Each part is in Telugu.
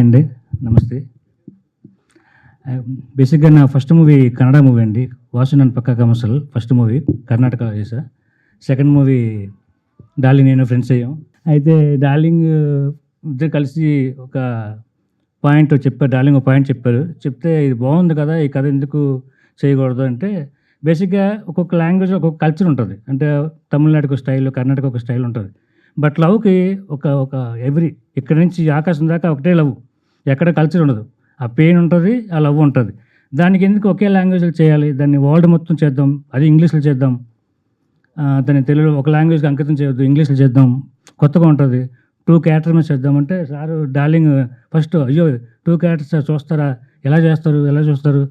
అండి, నమస్తే. బేసిక్గా నా ఫస్ట్ మూవీ కన్నడ మూవీ అండి, వాసు నన్ను పక్కా కమర్షియల్. ఫస్ట్ మూవీ కర్ణాటక చేసా. సెకండ్ మూవీ డార్లింగ్, నేను ఫ్రెండ్స్ అయ్యాం. అయితే డార్లింగ్ ఇద్దరు కలిసి ఒక పాయింట్ చెప్పారు. డార్లింగ్ ఒక పాయింట్ చెప్పారు. చెప్తే ఇది బాగుంది కదా, ఈ కథ ఎందుకు చేయకూడదు అంటే, బేసిక్గా ఒక్కొక్క లాంగ్వేజ్ ఒక్కొక్క కల్చర్ ఉంటుంది. అంటే తమిళనాడుకు ఒక స్టైల్, కర్ణాటక ఒక స్టైల్ ఉంటుంది. బట్ లవ్కి ఒక ఒక ఎవ్రీ ఇక్కడి నుంచి ఆకాశం దాకా ఒకటే లవ్, ఎక్కడ కల్చర్ ఉండదు. ఆ పెయిన్ ఉంటుంది, ఆ లవ్ ఉంటుంది. దానికి ఎందుకు ఒకే లాంగ్వేజ్లో చేయాలి, దాన్ని వరల్డ్ మొత్తం చేద్దాం, అది ఇంగ్లీష్లో చేద్దాం. దాన్ని తెలుగులో ఒక లాంగ్వేజ్కి అంకితం చేయొద్దు, ఇంగ్లీష్లో చేద్దాం, కొత్తగా ఉంటుంది. 2 క్యారెక్టర్ మీద చేద్దామంటే సారు డార్లింగ్ ఫస్ట్ అయ్యో 2 క్యారెక్టర్స్ చూస్తారా, ఎలా చేస్తారు, ఎలా చూస్తారు,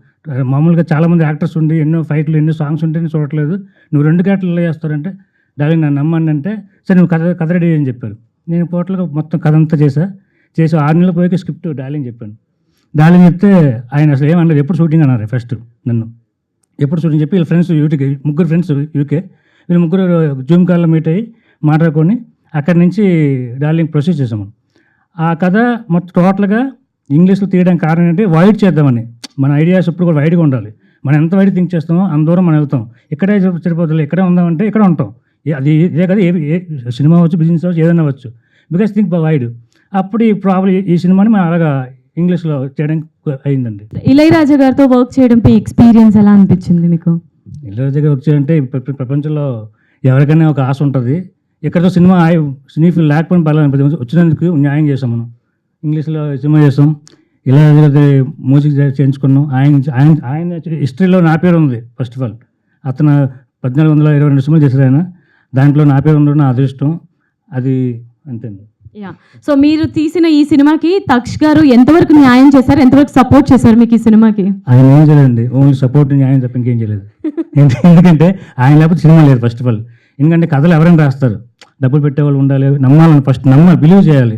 మామూలుగా చాలామంది యాక్టర్స్ ఉండి ఎన్నో ఫైట్లు ఎన్నో సాంగ్స్ ఉంటేనే చూడట్లేదు, నువ్వు 2 క్యారెక్టర్లు ఎలా చేస్తారంటే, డార్లింగ్ నన్ను నమ్మండి అంటే, సరే నువ్వు కథ రెడీ అని చెప్పారు. నేను టోటల్గా మొత్తం కథ అంతా చేసి 6 నెలల పోయి స్క్రిప్ట్ డార్లింగ్ చెప్పాను. డార్లింగ్ చెప్తే ఆయన అసలు ఏమన్నారు, ఎప్పుడు షూటింగ్ అన్నారు ఫస్ట్ నన్ను, ఎప్పుడు షూటింగ్ చెప్పి వీళ్ళ ఫ్రెండ్స్ యూకే, ముగ్గురు ఫ్రెండ్స్ యూకే, వీళ్ళు ముగ్గురు జూమ్ కాల్లో మీట్ అయ్యి మాట్లాడుకొని అక్కడి నుంచి డార్లింగ్ ప్రొసీడ్ చేసాము. ఆ కథ మొత్తం టోటల్గా ఇంగ్లీష్లో తీయడానికి కారణం ఏంటంటే వైడ్ చేద్దామని. మన ఐడియాస్ ఇప్పుడు కూడా వైడ్గా ఉండాలి. మనం ఎంత వైడ్ థింక్ చేస్తామో అంత దూరం మనం వెళ్తాం. ఇక్కడే సరిపోతుంది, ఇక్కడే ఉందామంటే ఇక్కడ ఉంటాం. అది ఇదే కదా, ఏ సినిమా అవ్వచ్చు, బిజినెస్ అవ్వచ్చు, ఏదైనా అవ్వచ్చు. Because think wide. అప్పుడు ఈ ప్రాబ్లం ఈ సినిమాని మనం అలాగా ఇంగ్లీష్లో చేయడానికి అయిందండి. ఇళయరాజా గారితో వర్క్ చేయడం ఎక్స్పీరియన్స్ ఎలా అనిపించింది మీకు? ఇళయరాజా గారు వర్క్ చేయాలంటే ప్రపంచంలో ఎవరికైనా ఒక ఆశ ఉంటుంది. ఎక్కడితో సినిమా ఫీల్ లేకపోయినా పర్లేదు, వచ్చినందుకు న్యాయం చేసాం. మనం ఇంగ్లీష్లో సినిమా చేసాం, ఇళయరాజా గారి మ్యూజిక్ చేయించుకున్నాం. ఆయన హిస్టరీలో నా పేరు ఉంది. ఫస్ట్ ఆఫ్ ఆల్ అతను 1422 సినిమాలు చేశారు ఆయన, దాంట్లో నా పేరు ఉండడం నా అదృష్టం. అది అంతేండి. సో మీరు తీసిన ఈ సినిమాకి తక్ష్ గారు ఎంతవరకు న్యాయం చేశారు, ఎంతవరకు సపోర్ట్ చేశారు మీకు ఈ సినిమాకి? ఆయన ఏం చేయలేదండి, ఓన్లీ సపోర్ట్, న్యాయం తప్ప ఇంకేం చేయలేదు. ఎందుకంటే ఆయన లేకపోతే సినిమా లేదు ఫస్ట్ ఆఫ్ ఆల్. ఎందుకంటే కథలు ఎవరైనా రాస్తారు, డబ్బులు పెట్టేవాళ్ళు ఉండాలి, నమ్మాలని ఫస్ట్ బిలీవ్ చేయాలి.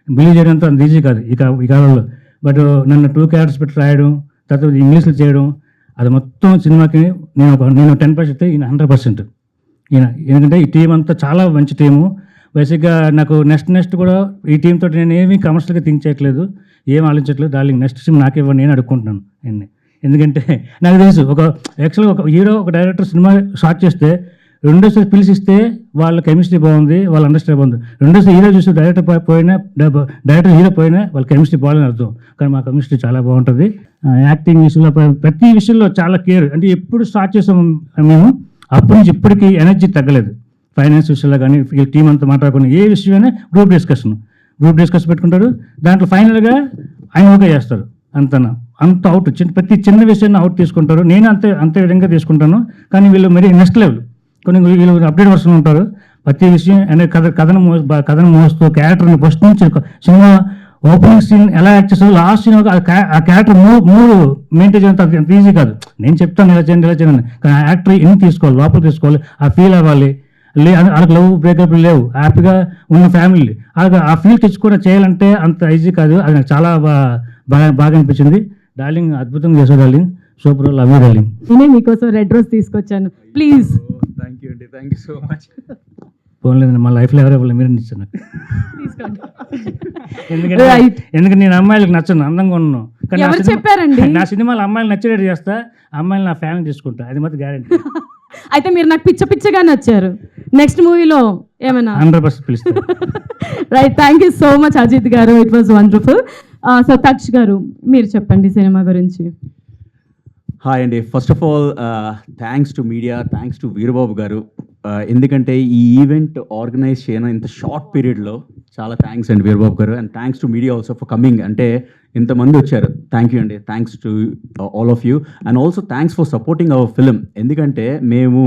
బిలీవ్ చేయడంతో అంత ఈజీ కాదు ఈ కాలంలో. బట్ నన్ను 2 క్యారెక్టర్స్ పెట్టి రాయడం, తర్వాత ఇంగ్లీష్లో చేయడం, అది మొత్తం సినిమాకి నేను 10%, ఈయన 100%. ఎందుకంటే ఈ టీం అంతా చాలా మంచి టీము. బేసిక్గా నాకు నెక్స్ట్ కూడా ఈ టీంతో నేను ఏమీ కమర్షియల్గా థింక్ చేయట్లేదు, ఏం ఆలోచించట్లేదు. డార్లింగ్ నెక్స్ట్ సినిమా నాకు ఇవ్వండి, నేను అడుక్కుంటున్నాను ఆయన్ని. ఎందుకంటే నాకు తెలుసు యాక్చువల్గా ఒక హీరో ఒక డైరెక్టర్ సినిమా స్టార్ట్ చేస్తే రెండోసారి పిలిచిస్తే వాళ్ళ కెమిస్ట్రీ బాగుంది, వాళ్ళ అండర్స్టాండ్ బాగుంది. రెండోసారి హీరో చూసి డైరెక్టర్ హీరో పోయినా వాళ్ళ కెమిస్ట్రీ బాగాలని అర్థం. కానీ మా కెమిస్ట్రీ చాలా బాగుంటుంది. యాక్టింగ్ విషయంలో ప్రతి విషయంలో చాలా కేర్. అంటే ఎప్పుడు స్టార్ట్ చేసాము మేము, అప్పటి నుంచి ఇప్పటికీ ఎనర్జీ తగ్గలేదు. ఫైనాన్స్ విషయంలో కానీ టీం అంతా మాట్లాడుకుని ఏ విషయమైనా గ్రూప్ డిస్కషన్ పెట్టుకుంటారు. దాంట్లో ఫైనల్గా ఆయన ఓకే చేస్తారు. అంత అవుట్ ప్రతి చిన్న విషయాన్ని అవుట్ తీసుకుంటారు. నేను అంతే విధంగా తీసుకుంటాను. కానీ వీళ్ళు మరి నెక్స్ట్ లెవెల్, కొన్ని వీళ్ళు అప్డేట్ వర్షన్ ఉంటారు. ప్రతి విషయం అనే కథను మోస్తూ క్యారెక్టర్ని ఫస్ట్ నుంచి సినిమా ఓపెనింగ్ సీన్ ఎలా యాక్ట్ చేస్తారు, లాస్ట్ సీన్ ఆ క్యారెక్టర్ మూడు మెయింటైన్ చేయడం అంత ఈజీ కాదు. నేను చెప్తాను ఇలా చేయండి కానీ ఆ యాక్టర్ ఎన్ని తీసుకోవాలి, లోపల తీసుకోవాలి, ఆ ఫీల్ అవ్వాలి. వాళ్ళకి లవ్ బ్రేకప్ లేవు, హ్యాపీగా ఉన్న ఫ్యామిలీ, ఆ ఫీల్ తెచ్చుకొని చేయాలంటే అంత ఈజీ కాదు. అది నాకు చాలా బాగా అనిపించింది. డార్లింగ్ అద్భుతంగా చేశారు. Darling super, love you darling. నేనే మీకోసం రెడ్ రోజ్ తీసుకొచ్చాను, ప్లీజ్. థ్యాంక్ యూ అండి, థ్యాంక్ యూ సో మచ్. పోన్లేదు, మా లైఫ్లో ఎవరు మీరు ఇచ్చాను. ఎందుకంటే నేను అమ్మాయిలకు నచ్చను, అందంగా ఉన్నాను. చెప్పారండి నా సినిమాలు అమ్మాయిలు నచ్చేటట్టు చేస్తా, అమ్మాయిలు నా ఫ్యాన్ తీసుకుంటా, అది మాత్రం గ్యారెంటీ. అయితే మీరు నాకు పిచ్చగా నచ్చారు. నెక్స్ట్ మూవీలో ఏమైనా 100% పిలుస్తాను. Right, thank you so much Ajith గారు, it was wonderful. So Taksh గారు మీరు చెప్పండి సినిమా గురించి. హాయ్ అండి, first of all thanks to media, thanks to Veerababu గారు. ఎందుకంటే ఈ ఈవెంట్ ఆర్గనైజ్ చేయడం ఇంత షార్ట్ పీరియడ్లో చాలా థ్యాంక్స్ అండి వీరబాబు గారు. And thanks to media also for coming. అంటే ఇంతమంది వచ్చారు, థ్యాంక్ యూ అండి, thanks to all of you. And also thanks for supporting our film. ఎందుకంటే మేము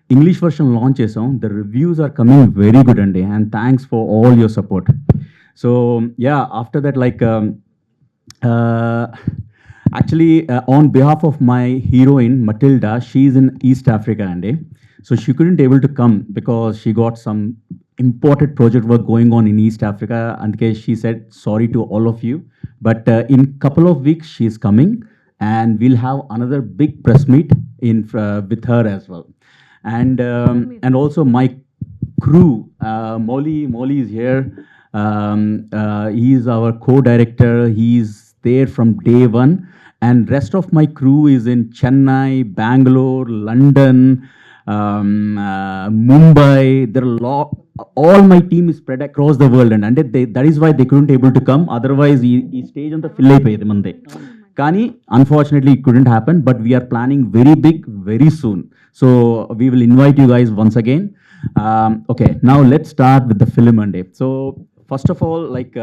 ఇంగ్లీష్ వర్షన్ లాంచ్ చేసాం, the reviews are coming very good అండి. And thanks for all your support. So yeah, after that like actually on behalf of my heroine Matilda, she's in East Africa and so she couldn't able to come because she got some important project work going on in East Africa, and she said sorry to all of you, but in couple of weeks she's coming and we'll have another big press meet in with her as well. And also my crew, Molly is here, He is our co-director. He's there from day one, and rest of my crew is in Chennai, Bangalore, London, Mumbai. There are all my team is spread across the world, and that is why they couldn't able to come. Otherwise, ఈ స్టేజ్ అంతా ఫిల్ అయిపోయేది మందే. కానీ unfortunately it couldn't happen, but we're planning very big very soon. So we will invite you guys once again. Okay, now let's start with the film అండి. So first of all, like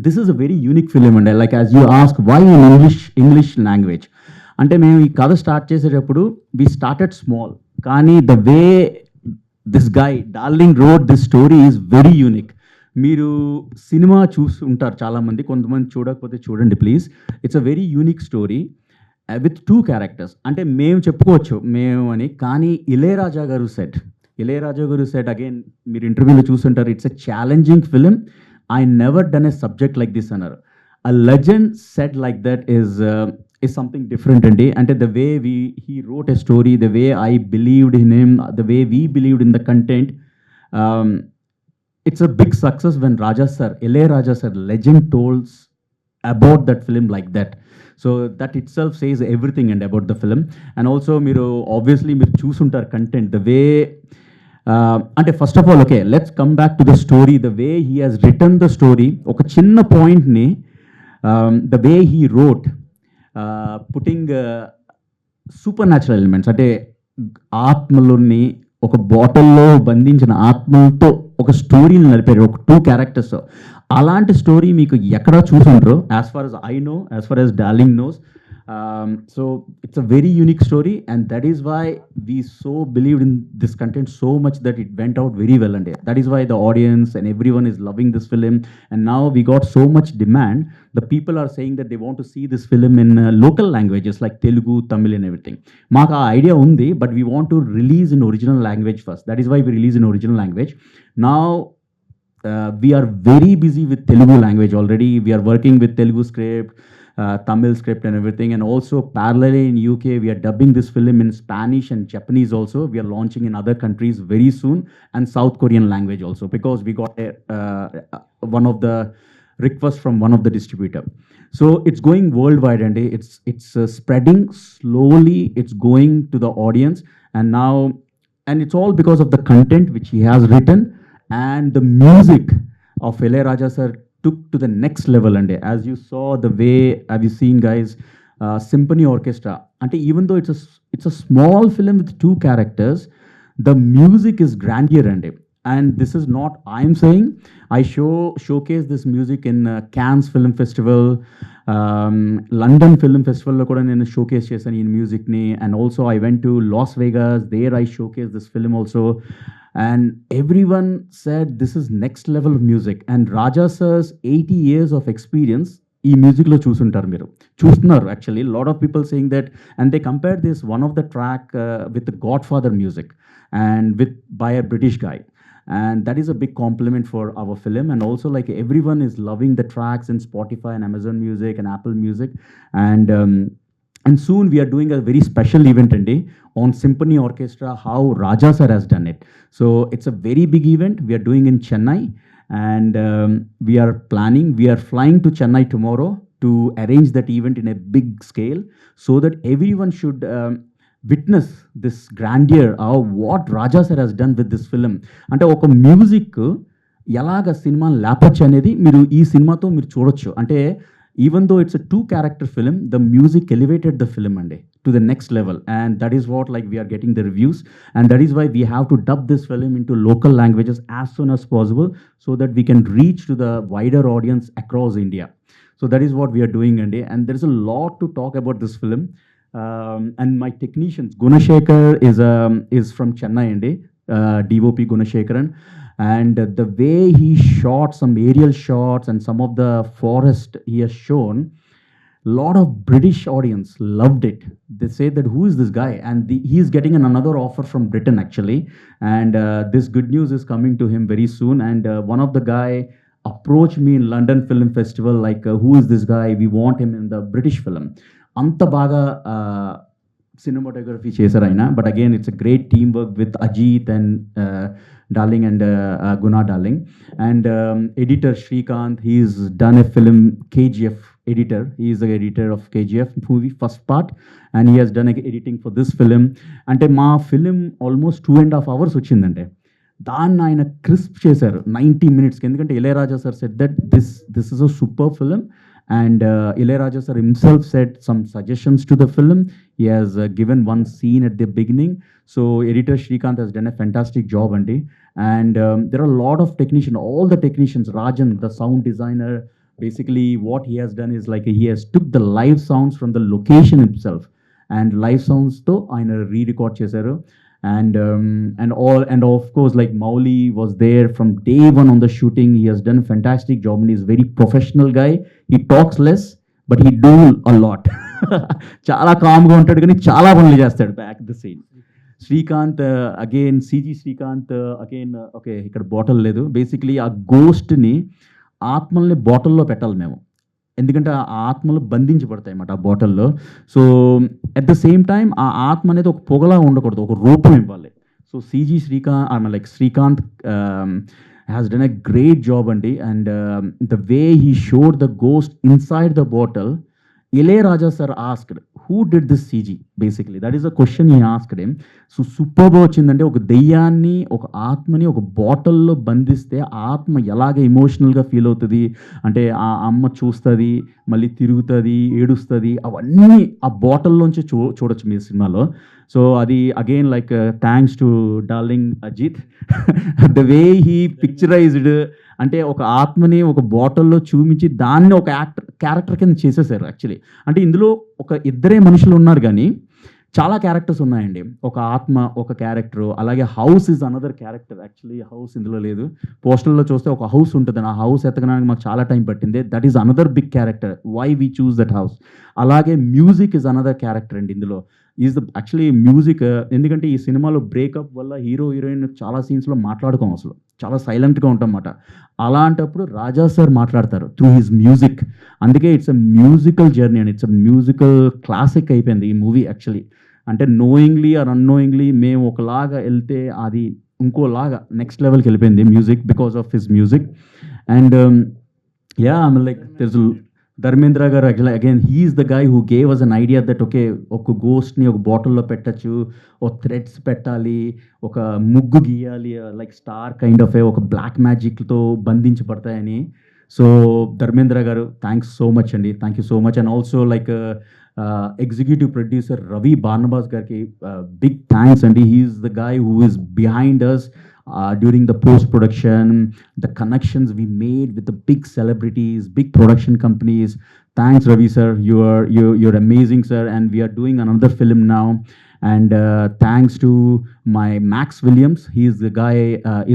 this is a very unique film అండి. Like as you ask why in English language అంటే, మేము ఈ కథ స్టార్ట్ చేసేటప్పుడు వీ స్టార్టెడ్ స్మాల్, కానీ the way this guy darling road this story is very unique. మీరు సినిమా చూసి ఉంటారు చాలామంది, కొంతమంది చూడకపోతే చూడండి please. It's a very unique story with 2 characters. అంటే మేము చెప్పుకోవచ్చు మేము అని, కానీ ఇళయరాజా గారు సెట్ అగైన్ మీరు ఇంటర్వ్యూలో చూస్తుంటారు. It's a challenging film. I never done a subject like this అన్నారు. A legend set like that is something different అండి. అంటే the way he wrote a story, the way I believed in him, the way we believed in the content. It's a big success when Ilayaraja sir, legend, told about that film like that. So that itself says everything and about the film. And also, obviously, మీరు చూసుంటారు content, the way, అంటే first of all, okay, let's come back to the story, the way he has written the story. ఒక చిన్న పాయింట్ని the way he wrote, putting supernatural elements, అంటే ఆత్మలోని ఒక బాటిల్లో బంధించిన ఆత్మలతో ఒక స్టోరీని నడిపారు, ఒక 2 క్యారెక్టర్స్. అలాంటి స్టోరీ మీకు ఎక్కడా చూసుంటారు, as far as I know, as far as Darling knows. So it's a very unique story, and that is why we so believed in this content so much that it went out very well. And that is why the audience and everyone is loving this film. And now we got so much demand. The people are saying that they want to see this film in local languages like Telugu, Tamil and everything. Maku idea undi, but we want to release in original language first. That is why we release in original language. Now we are very busy with Telugu language already. We are working with Telugu script, Tamil script and everything, and also parallelly in UK we are dubbing this film in Spanish and Japanese also. We are launching in other countries very soon, and South Korean language also, because we got one of the requests from one of the distributor. So it's going worldwide, and it's spreading slowly. It's going to the audience, and it's all because of the content which he has written, and the music of Ilayaraja sir took to the next level. And as you saw, the way, have you seen guys, symphony orchestra, and even though it's a small film with 2 characters, the music is grandeur. And this is not I'm saying, I showcase this music in Cannes Film Festival, London Film Festival lo kuda nenu showcase chesanu in music ni, and also I went to Las Vegas, there I showcased this film also, and everyone said this is next level of music. And Raja sir's 80 years of experience ఈ మ్యూజిక్లో చూస్తున్నారు actually. Lot of people saying that, and they compare this one of the track with God father music and with by a British guy. And that is a big compliment for our film. And also, like, everyone is loving the tracks in Spotify and Amazon Music and Apple Music. And soon we are doing a very special event on Symphony Orchestra, how Raja sir has done it. So it's a very big event we are doing in Chennai, and we are flying to Chennai tomorrow to arrange that event in a big scale, so that everyone should witness this grandeur of what Raja sir has done with this film. అంటే ఒక మ్యూజిక్ ఎలాగ సినిమాని లేపచ్చు అనేది మీరు ఈ సినిమాతో మీరు చూడొచ్చు. అంటే even though it's a 2 character film, the music elevated the film to the next level, and that is what, like, we are getting the reviews, and that is why we have to dub this film into local languages as soon as possible, so that we can reach to the wider audience across India. So that is what we are doing, and there is a lot to talk about this film. And my technicians, Gunashekhar is from Chennai, DOP Gunashekharan, and the way he shot some aerial shots and some of the forest he has shown, lot of British audience loved it. They say that who is this guy, and he is getting another offer from Britain actually, and this good news is coming to him very soon. And one of the guy approached me in London Film Festival, like, who is this guy, we want him in the British film. Anta baga cinematography చేశారు ఆయన. But again, it's a great teamwork with Ajit and Darling and Guna Darling. And editor Srikanth, he's done a film, KGF editor. He is the editor of KGF movie, first part. And he has done editing for this film. అంటే మా ఫిలిం ఆల్మోస్ట్ 2.5 hours వచ్చిందంటే దాన్ని ఆయన క్రిస్ప్ చేశారు 90 minutesకి. ఎందుకంటే Ilaiyaraaja sir said that this is a super film. And Ilayaraja sir himself said some suggestions to the film. He has given one scene at the beginning. So editor Srikanth has done a fantastic job, Andy. And there are a lot of technicians, all the technicians, Rajan, the sound designer, basically what he has done is like he has took the live sounds from the location itself. And live sounds to aina re-record chesaru. And of course, like Mauli was there from day one on the shooting. He has done a fantastic job and he's a very professional guy. He talks less, but he do a lot. చాలా కామ్గా ఉంటాడు కానీ చాలా పనులు చేస్తాడు back the scene. Srikanth again CG Srikanth again okay ఇక్కడ బాటిల్ లేదు. బేసిక్లీ ఆ గోస్ట్ని ఆత్మల్ని బాటిల్లో పెట్టాలి మేము, ఎందుకంటే ఆ ఆత్మలు బంధించబడతాయి అన్నమాట ఆ బాటిల్లో. So at the same time ఆ ఆత్మ అనేది ఒక పొగలా ఉండకూడదు, ఒక రూపం ఇవ్వాలి. So సిజీ Srikanth has done a great job, Andy. And the way he showed the ghost inside the bottle, Ilayaraja sir asked, who did this CG? Basically, that is the question he asked him. So superb వచ్చిందంటే ఒక దెయ్యాన్ని ఒక ఆత్మని ఒక బాటిల్లో బంధిస్తే ఆత్మ ఎలాగ ఎమోషనల్గా ఫీల్ అవుతుంది అంటే ఆ అమ్మ చూస్తుంది, మళ్ళీ తిరుగుతుంది, ఏడుస్తుంది, అవన్నీ ఆ బాటిల్లోంచి చూడొచ్చు మీ సినిమాలో. సో అది again like thanks to darling Ajith. The way he picturised అంటే ఒక ఆత్మని ఒక బాటిల్లో చూపించి దాన్ని ఒక క్యారెక్టర్ కింద చేసేసారు యాక్చువల్లీ. అంటే ఇందులో ఒక ఇద్దరే మనుషులు ఉన్నారు కానీ చాలా క్యారెక్టర్స్ ఉన్నాయండి. ఒక ఆత్మ ఒక క్యారెక్టర్, అలాగే house is another character. Actually house ఇందులో లేదు, పోస్టర్లో చూస్తే ఒక హౌస్ ఉంటుంది, ఆ హౌస్ ఎతకడానికి మాకు చాలా టైం పట్టింది. That is another big character, why we choose that house. అలాగే మ్యూజిక్ ఇస్ అనదర్ క్యారెక్టర్ అండి ఇందులో. ఈజ్ ద యాక్చువల్లీ మ్యూజిక్, ఎందుకంటే ఈ సినిమాలో బ్రేకప్ వల్ల హీరో హీరోయిన్ చాలా సీన్స్లో మాట్లాడుకోం, అసలు చాలా సైలెంట్గా ఉంటాం అన్నమాట. అలాంటప్పుడు రాజా సార్ మాట్లాడతారు త్రూ హిజ్ మ్యూజిక్. అందుకే it's a musical journey and it's a musical classic అయిపోయింది ఈ మూవీ యాక్చువల్లీ. అంటే నోయింగ్లీ ఆర్ అన్నోయింగ్లీ మేము ఒకలాగా వెళ్తే అది ఇంకోలాగా నెక్స్ట్ లెవెల్కి వెళ్ళిపోయింది music because of his music. And yeah I mean like this Dharmendra గారు again he's the guy who gave us an idea that okay ఒక గోస్ట్ని ఒక బాటిల్లో పెట్టచ్చు, ఒక థ్రెడ్స్ పెట్టాలి, ఒక ముగ్గు గీయాలి, లైక్ స్టార్ కైండ్ ఆఫ్ ఒక బ్లాక్ మ్యాజిక్తో బంధించబడతాయని. సో ధర్మేంద్ర గారు థ్యాంక్స్ సో మచ్ అండి, thank you so much. And also like executive producer Ravi Barnabas గారికి బిగ్ థ్యాంక్స్ అండి. He's the guy who is behind us during the post-production, the connections we made with the big celebrities, big production companies. Thanks, Ravi sir. You're amazing, sir. And we are doing another film now. And thanks to my Max Williams. He's the guy,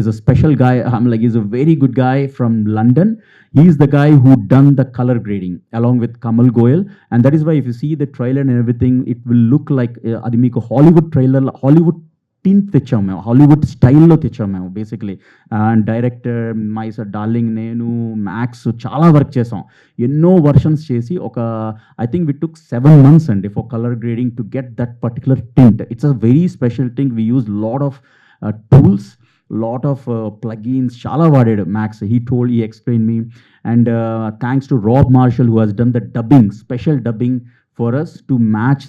is a special guy. I'm like, he's a very good guy from London. He's the guy who done the color grading along with Kamal Goyal. And that is why if you see the trailer and everything, it will look like adi meeku Hollywood trailer, Hollywood tint తెచ్చాము మేము, హాలీవుడ్ స్టైల్లో తెచ్చాము మేము basically. And director my sir darling, నేను, మ్యాక్స్ చాలా వర్క్ చేసాం, ఎన్నో వర్షన్స్ చేసి ఒక I think we took 7 months అండి for colour grading to get that particular tint. It's a very special thing. We use lot of tools, lot of plugins, chala vaadadu Max. He explained me. And thanks to Rob Marshall who has done the dubbing, special dubbing for us to match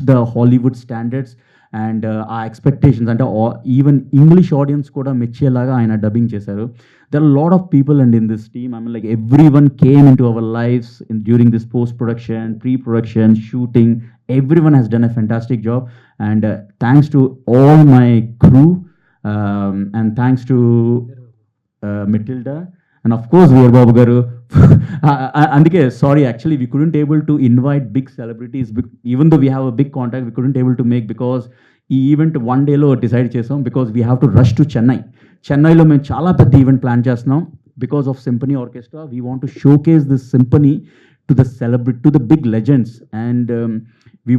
the Hollywood standards and our expectations. And even English audience kuda mechchelaga ayana dubbing chesaru. There are a lot of people and in this team, I mean like everyone came into our lives during this post production, pre-production, shooting. Everyone has done a fantastic job. And thanks to all my crew, and thanks to Matilda, and of course Veer Babu garu. Andike sorry, actually we couldn't able to invite big celebrities, even though we have a big contact, we couldn't able to make because ఈ ఈవెంట్ వన్ డేలో డిసైడ్ చేసాం because we have to rush to చెన్నైలో మేము చాలా పెద్ద ఈవెంట్ ప్లాన్ చేస్తున్నాం because of symphony orchestra. We want to showcase this symphony to the celebrity, to the big legends, and we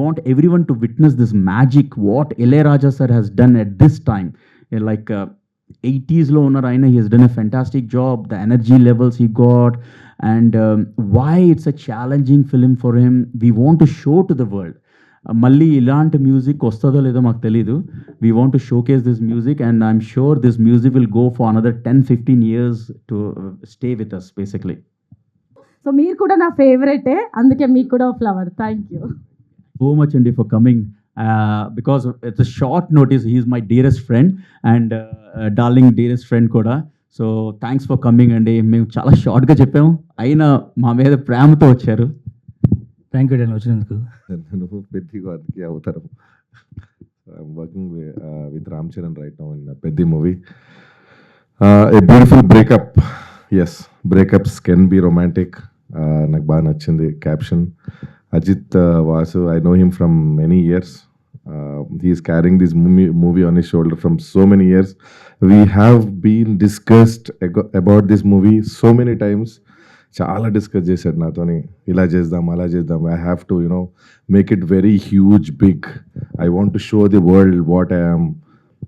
want everyone to witness this magic what Ilayaraja sir has done at this time. Like 80s lo unnar aina, he has done a fantastic job. The energy levels he got, and why it's a challenging film for him. We want to show to the world. మళ్ళీ ఇలాంటి మ్యూజిక్ వస్తుందో లేదో మాకు తెలీదు. We want to showcase this music and I'm sure this music will go for another 10-15 years to stay with us basically. సో మీరు కూడా నా ఫేవరెటే, అందుకే మీకు కూడా flower. Thank you so much అండి for coming, because it's a short notice. He's my dearest friend and darling dearest friend కూడా. సో థ్యాంక్స్ ఫర్ కమింగ్ అండి. మేము చాలా షార్ట్గా చెప్పాము, అయినా మా మీద ప్రేమతో వచ్చారు. థ్యాంక్ యూ డాన్ వచ్చినందుకు. నువ్వు పెద్దిగా అతికి అవతారం. I'm working with Ram Charan right now in Peddi movie. A beautiful breakup. Yes, breakups can be romantic. నాకు బాగా నచ్చింది caption. Ajith Vasu, I know him from many years. He is carrying this movie on his shoulder from so many years. We have been discussed about this movie so many times. చాలా డిస్కస్ చేశాడు నాతోని, ఇలా చేద్దాం అలా చేద్దాం. I have to make it very huge big. I want to show the world what I am.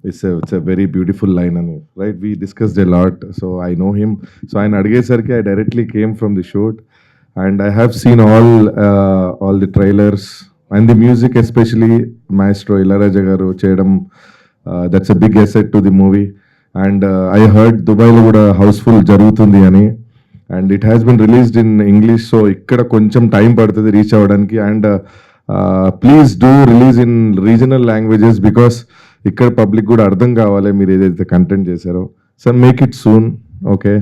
It's a very beautiful line అని, right? We discussed a lot. So I know him. So ఆయన అడిగేసరికి I directly came from the shoot and I have seen all the trailers and the music, especially maestro Ilaiyaraaja గారు చేయడం. That's a big asset to the movie. And I heard దుబాయ్లో కూడా హౌస్ఫుల్ జరుగుతుంది అని. And it has been released in English, so ఇక్కడ కొంచెం టైం పడుతుంది రీచ్ అవ్వడానికి. And please do release in regional languages, because ఇక్కడ పబ్లిక్ కూడా అర్థం కావాలి మీరు ఏదైతే కంటెంట్ చేశారో. So make it soon, okay?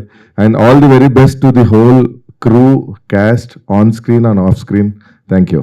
And all the very best to the whole crew, caste, on screen and off screen. Thank you.